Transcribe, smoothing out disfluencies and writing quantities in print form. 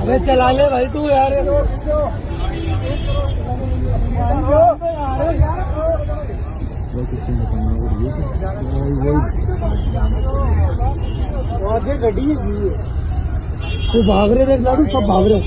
अबे चला ले भाई तू यार। आगे गड्डी है वो भाग रहे देख लाडू सब भाग रहे।